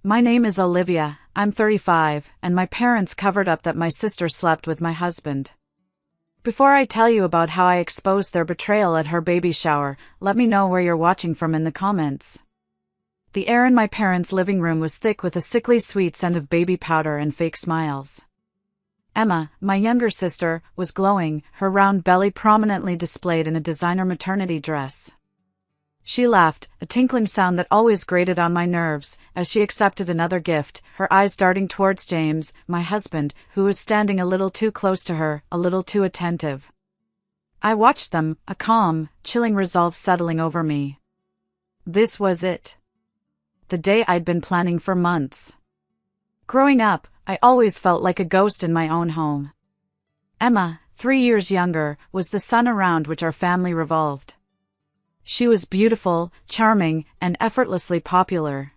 My name is Olivia, I'm 35, and my parents covered up that my sister slept with my husband. Before I tell you about how I exposed their betrayal at her baby shower, let me know where you're watching from in the comments. The air in my parents' living room was thick with a sickly sweet scent of baby powder and fake smiles. Emma, my younger sister, was glowing, her round belly prominently displayed in a designer maternity dress. She laughed, a tinkling sound that always grated on my nerves, as she accepted another gift, her eyes darting towards James, my husband, who was standing a little too close to her, a little too attentive. I watched them, a calm, chilling resolve settling over me. This was it. The day I'd been planning for months. Growing up, I always felt like a ghost in my own home. Emma, 3 years younger, was the sun around which our family revolved. She was beautiful, charming, and effortlessly popular.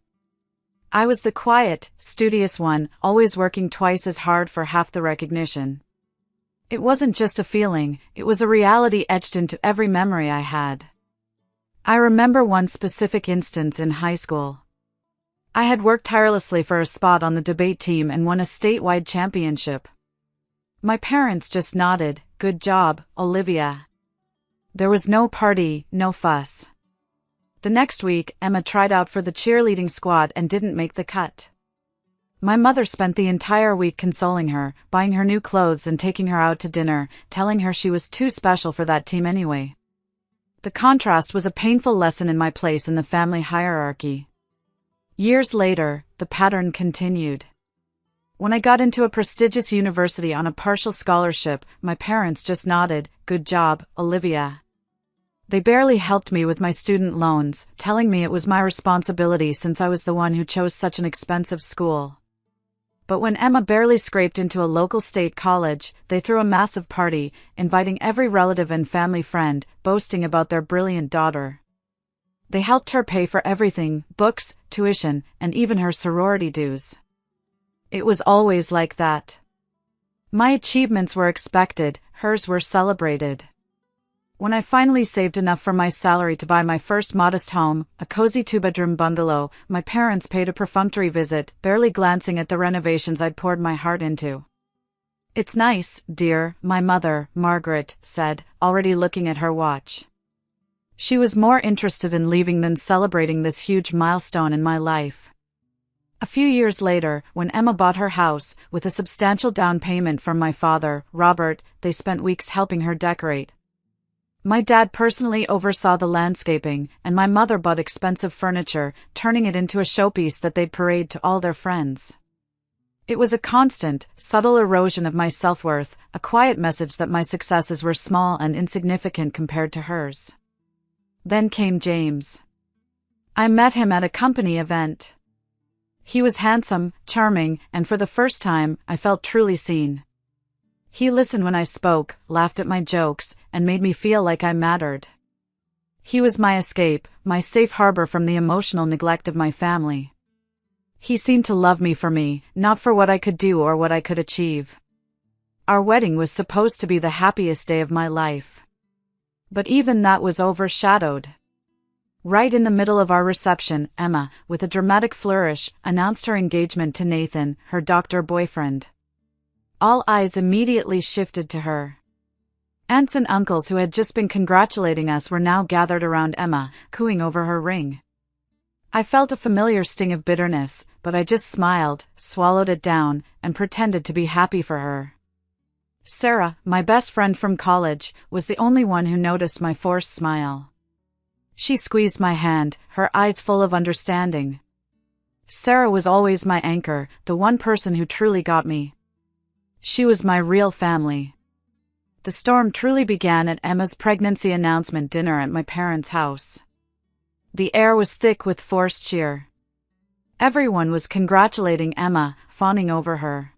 I was the quiet, studious one, always working twice as hard for half the recognition. It wasn't just a feeling, it was a reality etched into every memory I had. I remember one specific instance in high school. I had worked tirelessly for a spot on the debate team and won a statewide championship. My parents just nodded, "Good job, Olivia." There was no party, no fuss. The next week, Emma tried out for the cheerleading squad and didn't make the cut. My mother spent the entire week consoling her, buying her new clothes and taking her out to dinner, telling her she was too special for that team anyway. The contrast was a painful lesson in my place in the family hierarchy. Years later, the pattern continued. When I got into a prestigious university on a partial scholarship, my parents just nodded, "Good job, Olivia." They barely helped me with my student loans, telling me it was my responsibility since I was the one who chose such an expensive school. But when Emma barely scraped into a local state college, they threw a massive party, inviting every relative and family friend, boasting about their brilliant daughter. They helped her pay for everything, books, tuition, and even her sorority dues. It was always like that. My achievements were expected, hers were celebrated. When I finally saved enough from my salary to buy my first modest home, a cozy 2-bedroom bungalow, my parents paid a perfunctory visit, barely glancing at the renovations I'd poured my heart into. "It's nice, dear," my mother, Margaret, said, already looking at her watch. She was more interested in leaving than celebrating this huge milestone in my life. A few years later, when Emma bought her house, with a substantial down payment from my father, Robert, they spent weeks helping her decorate. My dad personally oversaw the landscaping, and my mother bought expensive furniture, turning it into a showpiece that they'd parade to all their friends. It was a constant, subtle erosion of my self-worth, a quiet message that my successes were small and insignificant compared to hers. Then came James. I met him at a company event. He was handsome, charming, and for the first time, I felt truly seen. He listened when I spoke, laughed at my jokes, and made me feel like I mattered. He was my escape, my safe harbor from the emotional neglect of my family. He seemed to love me for me, not for what I could do or what I could achieve. Our wedding was supposed to be the happiest day of my life. But even that was overshadowed. Right in the middle of our reception, Emma, with a dramatic flourish, announced her engagement to Nathan, her doctor boyfriend. All eyes immediately shifted to her. Aunts and uncles who had just been congratulating us were now gathered around Emma, cooing over her ring. I felt a familiar sting of bitterness, but I just smiled, swallowed it down, and pretended to be happy for her. Sarah, my best friend from college, was the only one who noticed my forced smile. She squeezed my hand, her eyes full of understanding. Sarah was always my anchor, the one person who truly got me. She was my real family. The storm truly began at Emma's pregnancy announcement dinner at my parents' house. The air was thick with forced cheer. Everyone was congratulating Emma, fawning over her.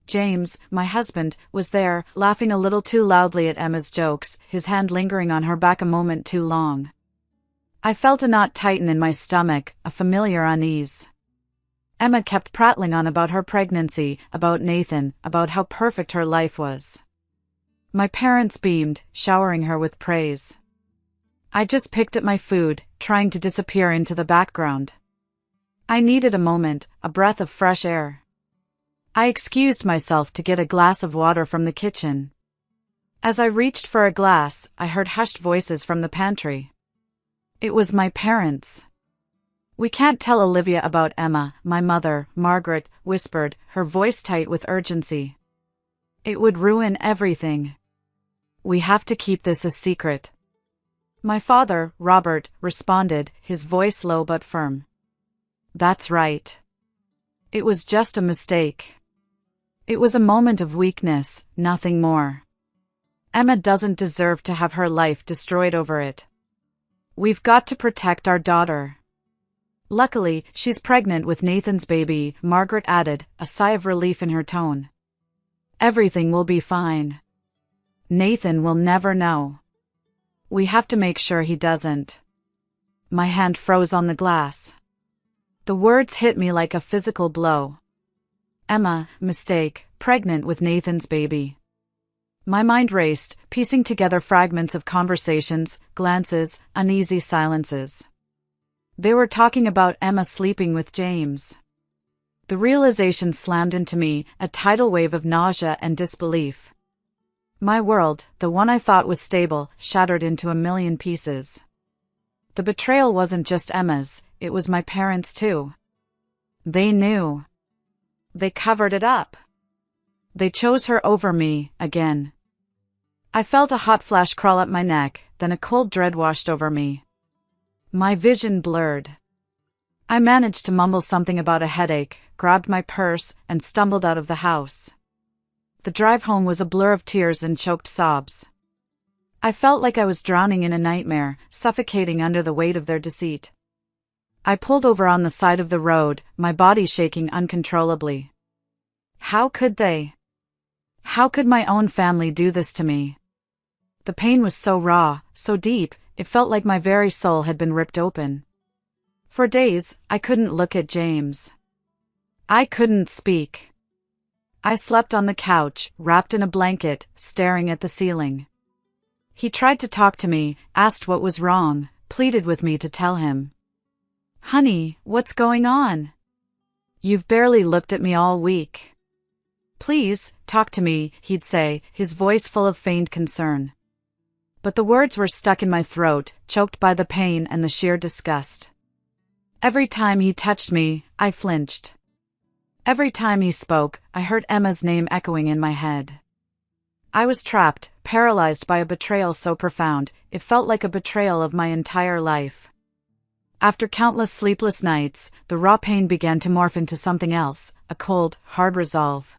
James, my husband, was there, laughing a little too loudly at Emma's jokes, his hand lingering on her back a moment too long. I felt a knot tighten in my stomach, a familiar unease. Emma kept prattling on about her pregnancy, about Nathan, about how perfect her life was. My parents beamed, showering her with praise. I just picked at my food, trying to disappear into the background. I needed a moment, a breath of fresh air. I excused myself to get a glass of water from the kitchen. As I reached for a glass, I heard hushed voices from the pantry. It was my parents. "We can't tell Olivia about Emma," my mother, Margaret, whispered, her voice tight with urgency. "It would ruin everything. We have to keep this a secret." My father, Robert, responded, his voice low but firm. "That's right. It was just a mistake. It was a moment of weakness, nothing more. Emma doesn't deserve to have her life destroyed over it. We've got to protect our daughter. Luckily, she's pregnant with Nathan's baby," Margaret added, a sigh of relief in her tone. "Everything will be fine. Nathan will never know. We have to make sure he doesn't." My hand froze on the glass. The words hit me like a physical blow. Emma, mistake, pregnant with Nathan's baby. My mind raced, piecing together fragments of conversations, glances, uneasy silences. They were talking about Emma sleeping with James. The realization slammed into me, a tidal wave of nausea and disbelief. My world, the one I thought was stable, shattered into a million pieces. The betrayal wasn't just Emma's, it was my parents' too. They knew. They covered it up. They chose her over me, again. I felt a hot flash crawl up my neck, then a cold dread washed over me. My vision blurred. I managed to mumble something about a headache, grabbed my purse, and stumbled out of the house. The drive home was a blur of tears and choked sobs. I felt like I was drowning in a nightmare, suffocating under the weight of their deceit. I pulled over on the side of the road, my body shaking uncontrollably. How could they? How could my own family do this to me? The pain was so raw, so deep, it felt like my very soul had been ripped open. For days, I couldn't look at James. I couldn't speak. I slept on the couch, wrapped in a blanket, staring at the ceiling. He tried to talk to me, asked what was wrong, pleaded with me to tell him. "Honey, what's going on? You've barely looked at me all week. Please, talk to me," he'd say, his voice full of feigned concern. But the words were stuck in my throat, choked by the pain and the sheer disgust. Every time he touched me, I flinched. Every time he spoke, I heard Emma's name echoing in my head. I was trapped, paralyzed by a betrayal so profound, it felt like a betrayal of my entire life. After countless sleepless nights, the raw pain began to morph into something else, a cold, hard resolve.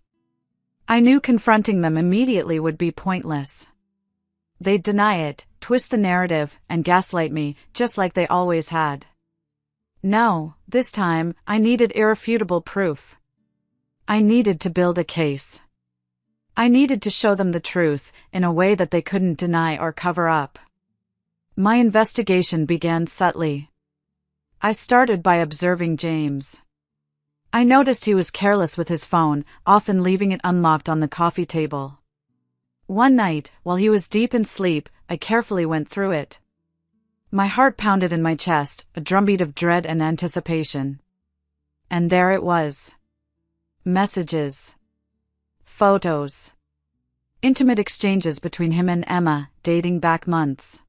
I knew confronting them immediately would be pointless. They'd deny it, twist the narrative, and gaslight me, just like they always had. No, this time, I needed irrefutable proof. I needed to build a case. I needed to show them the truth, in a way that they couldn't deny or cover up. My investigation began subtly. I started by observing James. I noticed he was careless with his phone, often leaving it unlocked on the coffee table. One night, while he was deep in sleep, I carefully went through it. My heart pounded in my chest, a drumbeat of dread and anticipation. And there it was. Messages. Photos. Intimate exchanges between him and Emma, dating back months.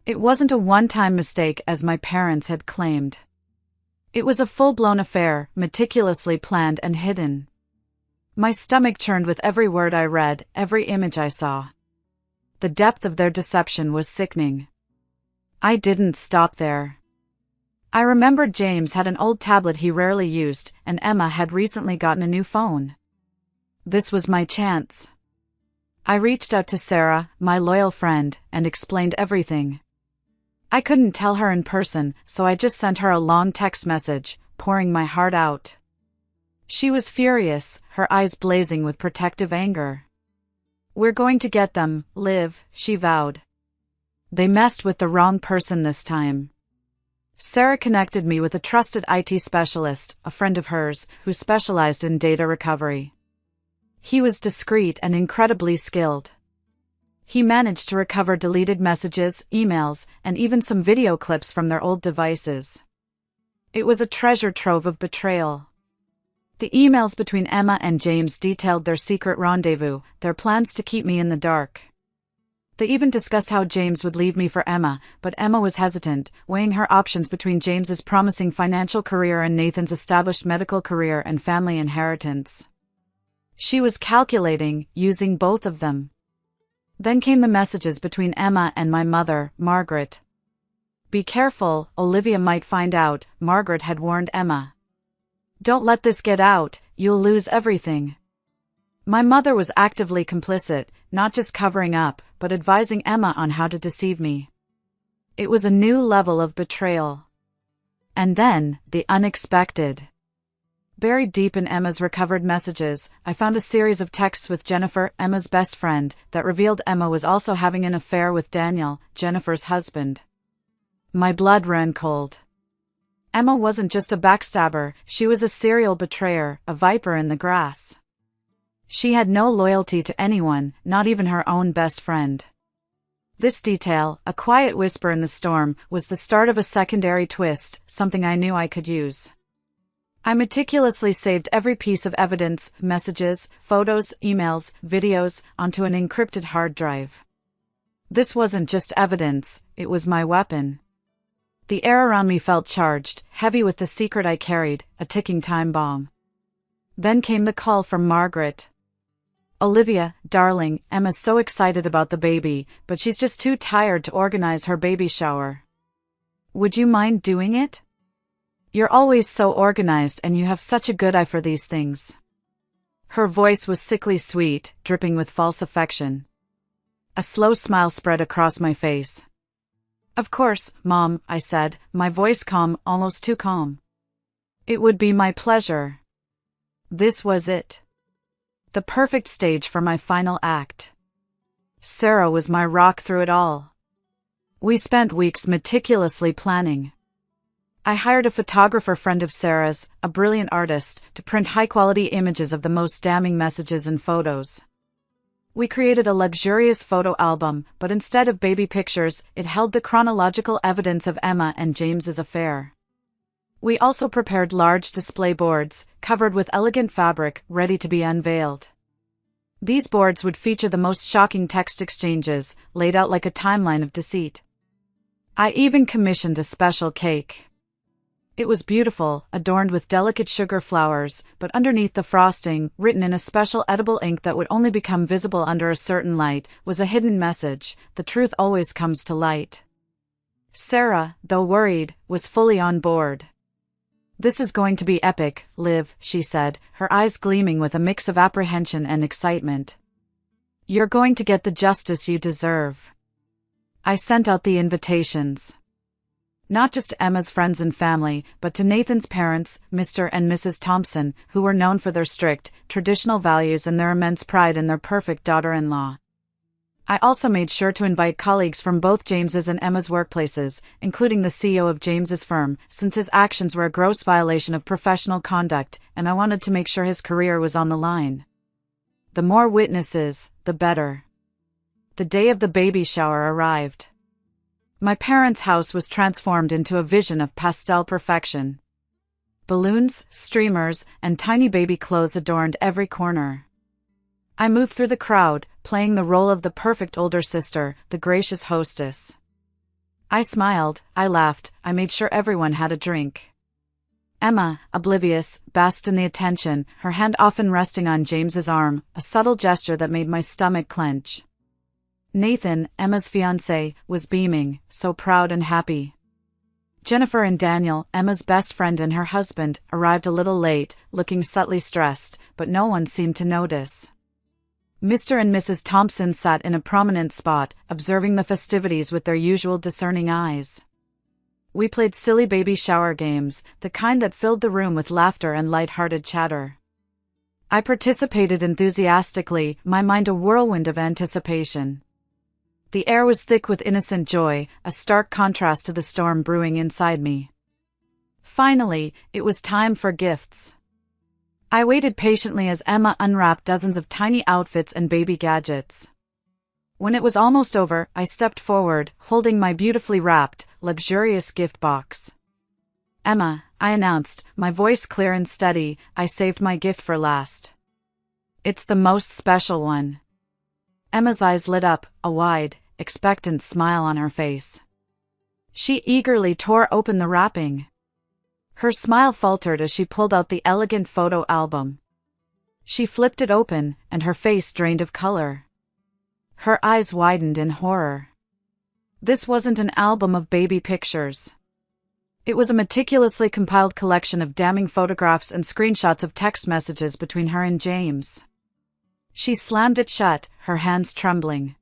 It wasn't a one-time mistake as my parents had claimed. It was a full-blown affair, meticulously planned and hidden. My stomach churned with every word I read, every image I saw. The depth of their deception was sickening. I didn't stop there. I remembered James had an old tablet he rarely used, and Emma had recently gotten a new phone. This was my chance. I reached out to Sarah, my loyal friend, and explained everything. I couldn't tell her in person, so I just sent her a long text message, pouring my heart out. She was furious, her eyes blazing with protective anger. "We're going to get them, Liv," she vowed. "They messed with the wrong person this time." Sarah connected me with a trusted IT specialist, a friend of hers, who specialized in data recovery. He was discreet and incredibly skilled. He managed to recover deleted messages, emails, and even some video clips from their old devices. It was a treasure trove of betrayal. The emails between Emma and James detailed their secret rendezvous, their plans to keep me in the dark. They even discussed how James would leave me for Emma, but Emma was hesitant, weighing her options between James's promising financial career and Nathan's established medical career and family inheritance. She was calculating, using both of them. Then came the messages between Emma and my mother, Margaret. "Be careful, Olivia might find out," Margaret had warned Emma. "Don't let this get out, you'll lose everything." My mother was actively complicit, not just covering up, but advising Emma on how to deceive me. It was a new level of betrayal. And then, the unexpected. Buried deep in Emma's recovered messages, I found a series of texts with Jennifer, Emma's best friend, that revealed Emma was also having an affair with Daniel, Jennifer's husband. My blood ran cold. Emma wasn't just a backstabber, she was a serial betrayer, a viper in the grass. She had no loyalty to anyone, not even her own best friend. This detail, a quiet whisper in the storm, was the start of a secondary twist, something I knew I could use. I meticulously saved every piece of evidence, messages, photos, emails, videos, onto an encrypted hard drive. This wasn't just evidence, it was my weapon. The air around me felt charged, heavy with the secret I carried, a ticking time bomb. Then came the call from Margaret. "Olivia, darling, Emma's so excited about the baby, but she's just too tired to organize her baby shower. Would you mind doing it? You're always so organized and you have such a good eye for these things." Her voice was sickly sweet, dripping with false affection. A slow smile spread across my face. "Of course, Mom," I said, my voice calm, almost too calm. "It would be my pleasure." This was it. The perfect stage for my final act. Sarah was my rock through it all. We spent weeks meticulously planning. I hired a photographer friend of Sarah's, a brilliant artist, to print high-quality images of the most damning messages and photos. We created a luxurious photo album, but instead of baby pictures, it held the chronological evidence of Emma and James's affair. We also prepared large display boards, covered with elegant fabric, ready to be unveiled. These boards would feature the most shocking text exchanges, laid out like a timeline of deceit. I even commissioned a special cake. It was beautiful, adorned with delicate sugar flowers, but underneath the frosting, written in a special edible ink that would only become visible under a certain light, was a hidden message: the truth always comes to light. Sarah, though worried, was fully on board. "This is going to be epic, Liv," she said, her eyes gleaming with a mix of apprehension and excitement. "You're going to get the justice you deserve." I sent out the invitations. Not just to Emma's friends and family, but to Nathan's parents, Mr. and Mrs. Thompson, who were known for their strict, traditional values and their immense pride in their perfect daughter-in-law. I also made sure to invite colleagues from both James's and Emma's workplaces, including the CEO of James's firm, since his actions were a gross violation of professional conduct, and I wanted to make sure his career was on the line. The more witnesses, the better. The day of the baby shower arrived. My parents' house was transformed into a vision of pastel perfection. Balloons, streamers, and tiny baby clothes adorned every corner. I moved through the crowd, playing the role of the perfect older sister, the gracious hostess. I smiled, I laughed, I made sure everyone had a drink. Emma, oblivious, basked in the attention, her hand often resting on James's arm, a subtle gesture that made my stomach clench. Nathan, Emma's fiancé, was beaming, so proud and happy. Jennifer and Daniel, Emma's best friend and her husband, arrived a little late, looking subtly stressed, but no one seemed to notice. Mr. and Mrs. Thompson sat in a prominent spot, observing the festivities with their usual discerning eyes. We played silly baby shower games, the kind that filled the room with laughter and light-hearted chatter. I participated enthusiastically, my mind a whirlwind of anticipation. The air was thick with innocent joy, a stark contrast to the storm brewing inside me. Finally, it was time for gifts. I waited patiently as Emma unwrapped dozens of tiny outfits and baby gadgets. When it was almost over, I stepped forward, holding my beautifully wrapped, luxurious gift box. "Emma, I announced, my voice clear and steady. I saved my gift for last. It's the most special one. Emma's eyes lit up, a wide, expectant smile on her face. She eagerly tore open the wrapping. Her smile faltered as she pulled out the elegant photo album. She flipped it open, and her face drained of color. Her eyes widened in horror. This wasn't an album of baby pictures. It was a meticulously compiled collection of damning photographs and screenshots of text messages between her and James. She slammed it shut, her hands trembling.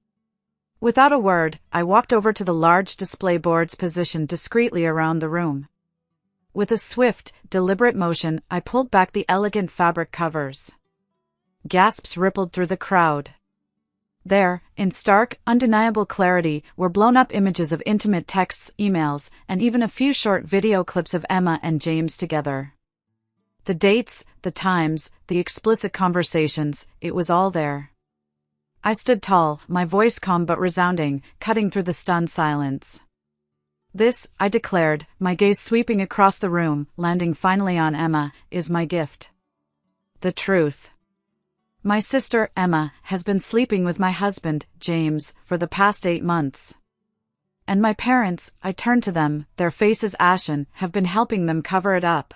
Without a word, I walked over to the large display boards positioned discreetly around the room. With a swift, deliberate motion, I pulled back the elegant fabric covers. Gasps rippled through the crowd. There, in stark, undeniable clarity, were blown-up images of intimate texts, emails, and even a few short video clips of Emma and James together. The dates, the times, the explicit conversations, it was all there. I stood tall, my voice calm but resounding, cutting through the stunned silence. This, I declared, my gaze sweeping across the room, landing finally on Emma, is my gift. The truth. My sister, Emma, has been sleeping with my husband, James, for the past 8 months. And my parents, I turned to them, their faces ashen, have been helping them cover it up.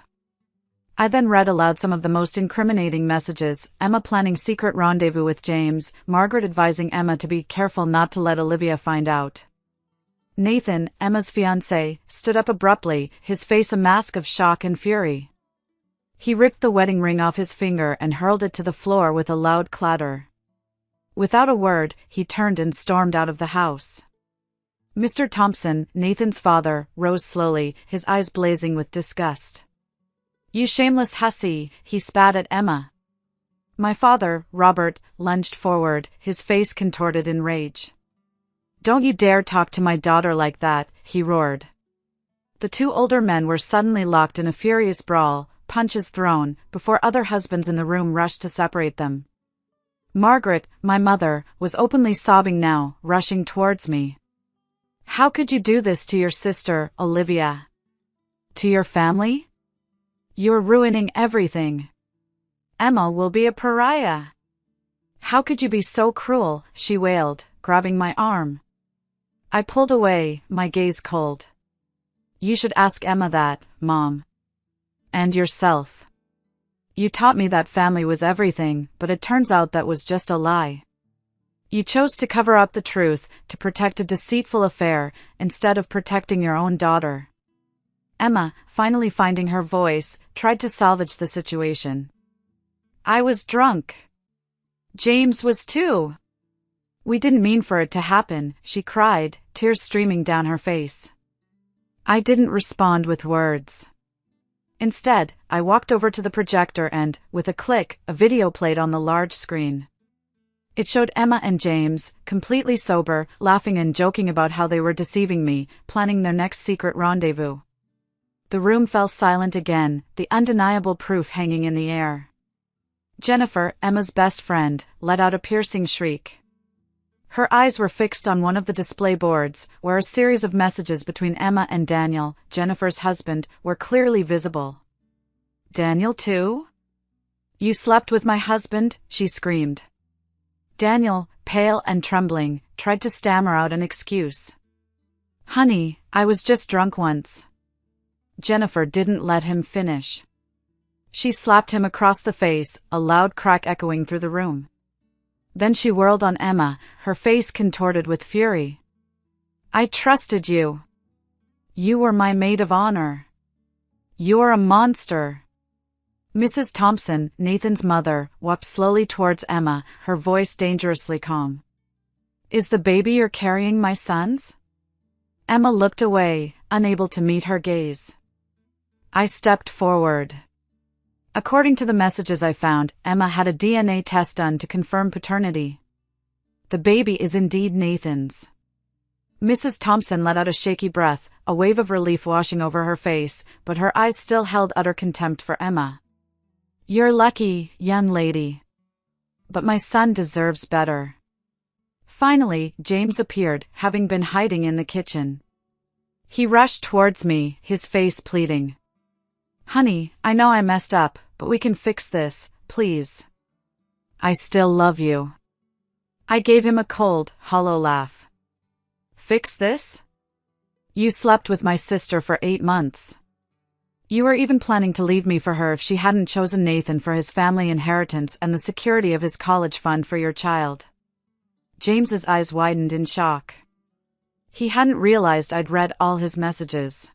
I then read aloud some of the most incriminating messages, Emma planning secret rendezvous with James, Margaret advising Emma to be careful not to let Olivia find out. Nathan, Emma's fiancé, stood up abruptly, his face a mask of shock and fury. He ripped the wedding ring off his finger and hurled it to the floor with a loud clatter. Without a word, he turned and stormed out of the house. Mr. Thompson, Nathan's father, rose slowly, his eyes blazing with disgust. "You shameless hussy," he spat at Emma. My father, Robert, lunged forward, his face contorted in rage. "Don't you dare talk to my daughter like that," he roared. The two older men were suddenly locked in a furious brawl, punches thrown, before other husbands in the room rushed to separate them. Margaret, my mother, was openly sobbing now, rushing towards me. "How could you do this to your sister, Olivia? To your family? You're ruining everything. Emma will be a pariah. How could you be so cruel?" she wailed, grabbing my arm. I pulled away, my gaze cold. "You should ask Emma that, Mom. And yourself. You taught me that family was everything, but it turns out that was just a lie. You chose to cover up the truth, to protect a deceitful affair, instead of protecting your own daughter." Emma, finally finding her voice, tried to salvage the situation. "I was drunk. James was too. We didn't mean for it to happen," she cried, tears streaming down her face. I didn't respond with words. Instead, I walked over to the projector and, with a click, a video played on the large screen. It showed Emma and James, completely sober, laughing and joking about how they were deceiving me, planning their next secret rendezvous. The room fell silent again, the undeniable proof hanging in the air. Jennifer, Emma's best friend, let out a piercing shriek. Her eyes were fixed on one of the display boards, where a series of messages between Emma and Daniel, Jennifer's husband, were clearly visible. "Daniel too? You slept with my husband?" she screamed. Daniel, pale and trembling, tried to stammer out an excuse. "Honey, I was just drunk once." Jennifer didn't let him finish. She slapped him across the face, a loud crack echoing through the room. Then she whirled on Emma, her face contorted with fury. "I trusted you. You were my maid of honor. You're a monster." Mrs. Thompson, Nathan's mother, walked slowly towards Emma, her voice dangerously calm. "Is the baby you're carrying my son's?" Emma looked away, unable to meet her gaze. I stepped forward. According to the messages I found, Emma had a DNA test done to confirm paternity. The baby is indeed Nathan's. Mrs. Thompson let out a shaky breath, a wave of relief washing over her face, but her eyes still held utter contempt for Emma. "You're lucky, young lady. But my son deserves better." Finally, James appeared, having been hiding in the kitchen. He rushed towards me, his face pleading. Honey, I know I messed up, but we can fix this, please. I still love you. I gave him a cold, hollow laugh. Fix this? You slept with my sister for 8 months. You were even planning to leave me for her if she hadn't chosen Nathan for his family inheritance and the security of his college fund for your child. James's eyes widened in shock. He hadn't realized I'd read all his messages.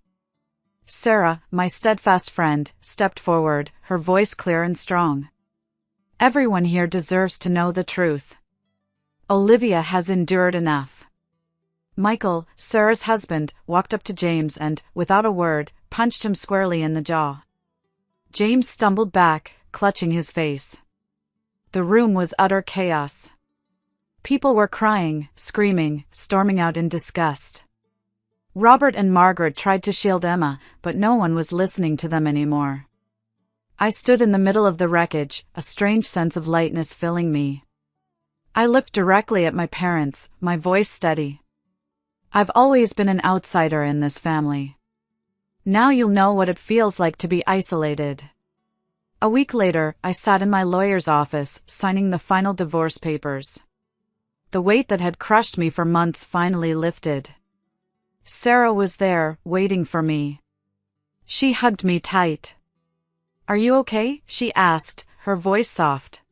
Sarah, my steadfast friend, stepped forward, her voice clear and strong. Everyone here deserves to know the truth. Olivia has endured enough. Michael, Sarah's husband, walked up to James and, without a word, punched him squarely in the jaw. James stumbled back, clutching his face. The room was utter chaos. People were crying, screaming, storming out in disgust. Robert and Margaret tried to shield Emma, but no one was listening to them anymore. I stood in the middle of the wreckage, a strange sense of lightness filling me. I looked directly at my parents, my voice steady. I've always been an outsider in this family. Now you'll know what it feels like to be isolated. A week later, I sat in my lawyer's office, signing the final divorce papers. The weight that had crushed me for months finally lifted. Sarah was there, waiting for me. She hugged me tight. Are you okay? She asked, her voice soft.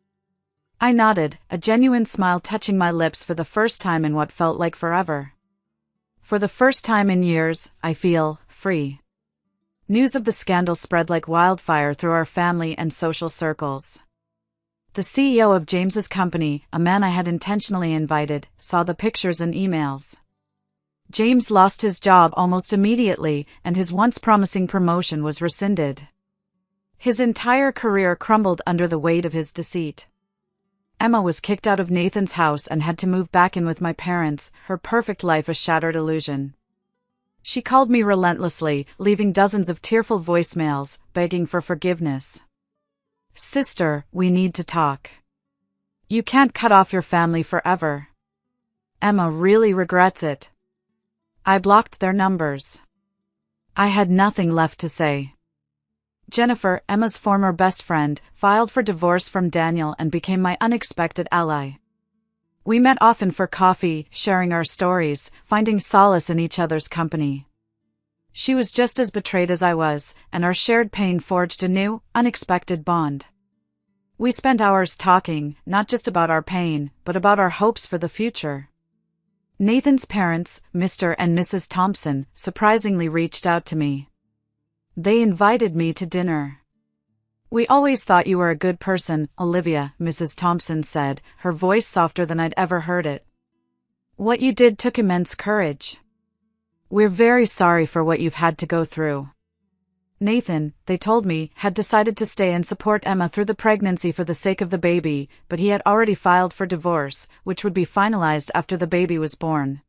I nodded, a genuine smile touching my lips for the first time in what felt like forever. For the first time in years, I feel free. News of the scandal spread like wildfire through our family and social circles. The CEO of James's company, a man I had intentionally invited, saw the pictures and emails. James lost his job almost immediately, and his once promising promotion was rescinded. His entire career crumbled under the weight of his deceit. Emma was kicked out of Nathan's house and had to move back in with my parents, her perfect life a shattered illusion. She called me relentlessly, leaving dozens of tearful voicemails, begging for forgiveness. Sister, we need to talk. You can't cut off your family forever. Emma really regrets it. I blocked their numbers. I had nothing left to say. Jennifer, Emma's former best friend, filed for divorce from Daniel and became my unexpected ally. We met often for coffee, sharing our stories, finding solace in each other's company. She was just as betrayed as I was, and our shared pain forged a new, unexpected bond. We spent hours talking, not just about our pain, but about our hopes for the future. Nathan's parents, Mr. and Mrs. Thompson, surprisingly reached out to me. They invited me to dinner. We always thought you were a good person, Olivia, Mrs. Thompson said, her voice softer than I'd ever heard it. What you did took immense courage. We're very sorry for what you've had to go through. Nathan, they told me, had decided to stay and support Emma through the pregnancy for the sake of the baby, but he had already filed for divorce, which would be finalized after the baby was born.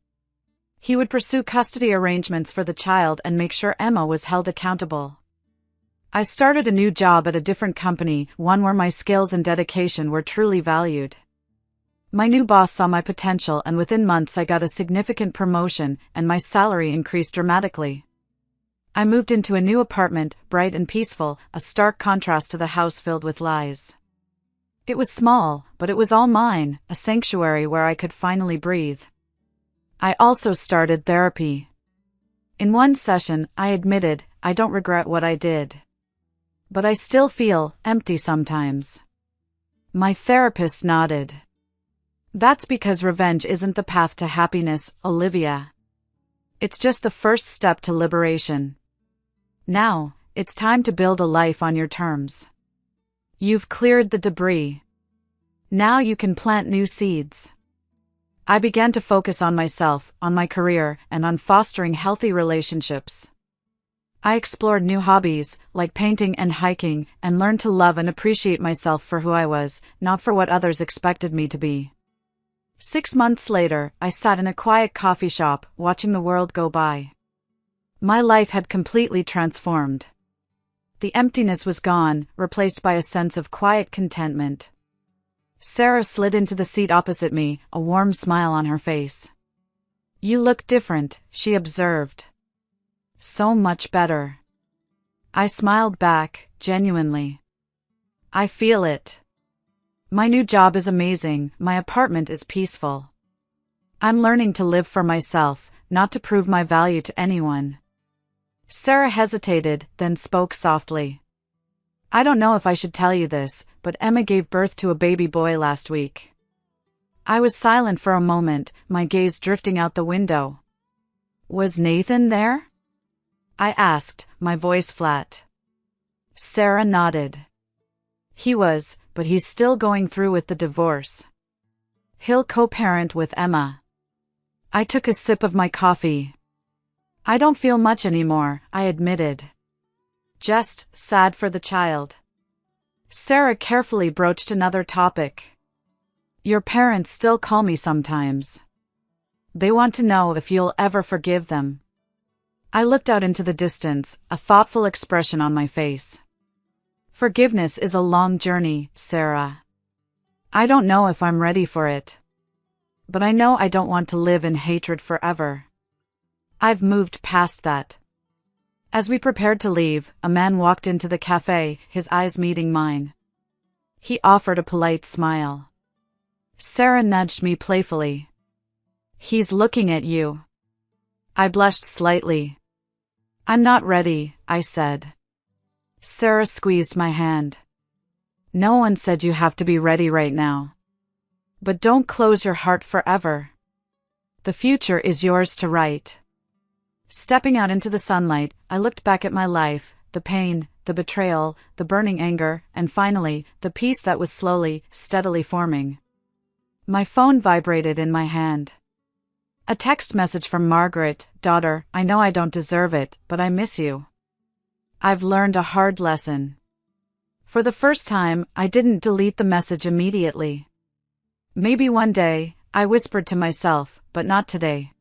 He would pursue custody arrangements for the child and make sure Emma was held accountable. I started a new job at a different company, one where my skills and dedication were truly valued. My new boss saw my potential, and within months I got a significant promotion, and my salary increased dramatically. I moved into a new apartment, bright and peaceful, a stark contrast to the house filled with lies. It was small, but it was all mine, a sanctuary where I could finally breathe. I also started therapy. In one session, I admitted, I don't regret what I did. But I still feel empty sometimes. My therapist nodded. That's because revenge isn't the path to happiness, Olivia. It's just the first step to liberation. Now, it's time to build a life on your terms. You've cleared the debris. Now you can plant new seeds. I began to focus on myself, on my career, and on fostering healthy relationships. I explored new hobbies, like painting and hiking, and learned to love and appreciate myself for who I was, not for what others expected me to be. 6 months later, I sat in a quiet coffee shop, watching the world go by. My life had completely transformed. The emptiness was gone, replaced by a sense of quiet contentment. Sarah slid into the seat opposite me, a warm smile on her face. You look different, she observed. So much better. I smiled back, genuinely. I feel it. My new job is amazing, my apartment is peaceful. I'm learning to live for myself, not to prove my value to anyone. Sarah hesitated, then spoke softly. I don't know if I should tell you this, but Emma gave birth to a baby boy last week. I was silent for a moment, my gaze drifting out the window. Was Nathan there? I asked, my voice flat. Sarah nodded. He was, but he's still going through with the divorce. He'll co-parent with Emma. I took a sip of my coffee. I don't feel much anymore, I admitted. Just sad for the child. Sarah carefully broached another topic. Your parents still call me sometimes. They want to know if you'll ever forgive them. I looked out into the distance, a thoughtful expression on my face. Forgiveness is a long journey, Sarah. I don't know if I'm ready for it. But I know I don't want to live in hatred forever. I've moved past that. As we prepared to leave, a man walked into the cafe, his eyes meeting mine. He offered a polite smile. Sarah nudged me playfully. He's looking at you. I blushed slightly. I'm not ready, I said. Sarah squeezed my hand. No one said you have to be ready right now. But don't close your heart forever. The future is yours to write. Stepping out into the sunlight, I looked back at my life, the pain, the betrayal, the burning anger, and finally, the peace that was slowly, steadily forming. My phone vibrated in my hand. A text message from Margaret, daughter, I know I don't deserve it, but I miss you. I've learned a hard lesson. For the first time, I didn't delete the message immediately. Maybe one day, I whispered to myself, but not today.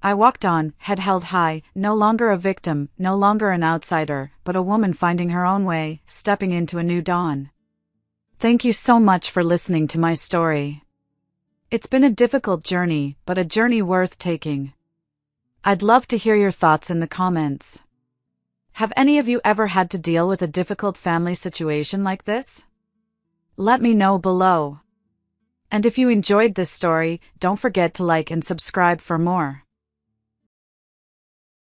I walked on, head held high, no longer a victim, no longer an outsider, but a woman finding her own way, stepping into a new dawn. Thank you so much for listening to my story. It's been a difficult journey, but a journey worth taking. I'd love to hear your thoughts in the comments. Have any of you ever had to deal with a difficult family situation like this? Let me know below. And if you enjoyed this story, don't forget to like and subscribe for more.